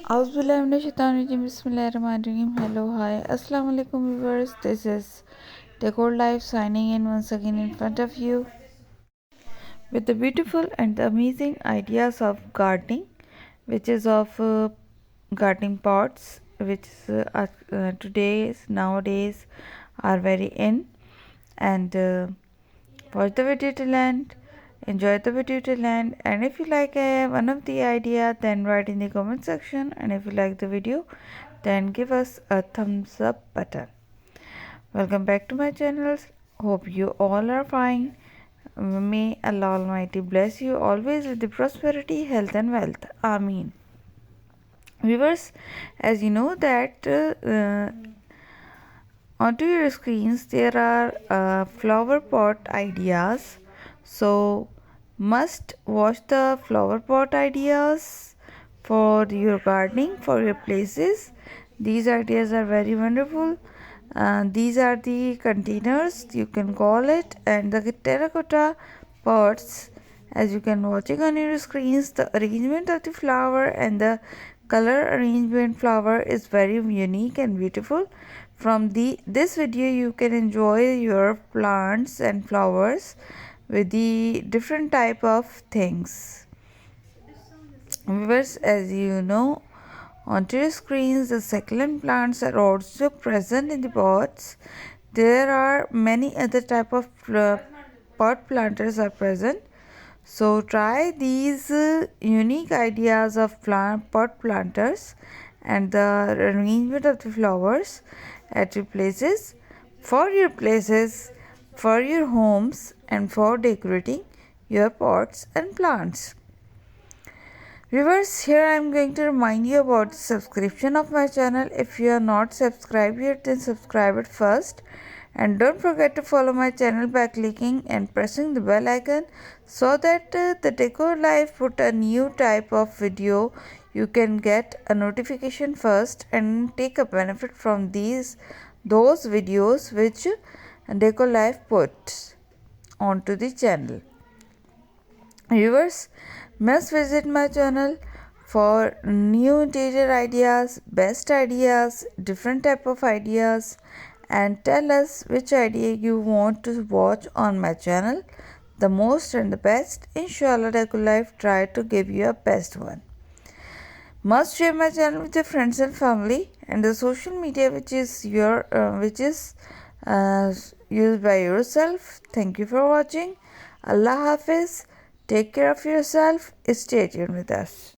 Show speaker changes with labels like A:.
A: Bismillahirrahmanirrahim. Hello, hi, Assalamu alaikum viewers. This is Decor Life signing in once again in front of you with the beautiful and amazing ideas of gardening, which is of gardening pots, which today's nowadays are very in. And watch the video till end, enjoy the video till end, and if you like one of the idea, then write in the comment section, and if you like the video, then give us a thumbs up button. Welcome back to my channel. Hope you all are fine. May Allah Almighty bless you always with the prosperity, health and wealth. Ameen. Viewers, as you know that onto your screens there are flower pot ideas, so must watch the flower pot ideas for your gardening, for your places. These ideas are very wonderful. These are the containers, you can call it, and the terracotta pots. As you can watching on your screens, the arrangement of the flower and the color arrangement flower is very unique and beautiful. From this video you can enjoy your plants and flowers with the different type of things. Viewers, as you know, onto your screens the succulent plants are also present in the pots. There are many other type of pot planters are present, so try these unique ideas of pot planters and the arrangement of the flowers at your places, for your places, for your homes, and for decorating your pots and plants. Viewers, here I am going to remind you about the subscription of my channel. If you are not subscribed yet, then subscribe it first. And don't forget to follow my channel by clicking and pressing the bell icon, so that the Decor Life put a new type of video, you can get a notification first and take a benefit from those videos which Decor Life puts onto the channel. Viewers, must visit my channel for new interior ideas, best ideas, different type of ideas, and tell us which idea you want to watch on my channel, the most and the best. Inshallah, Decor Life try to give you a best one. Must share my channel with your friends and family, and the social media which is used by yourself. Thank you for watching. Allah Hafiz. Take care of yourself. Stay tuned with us.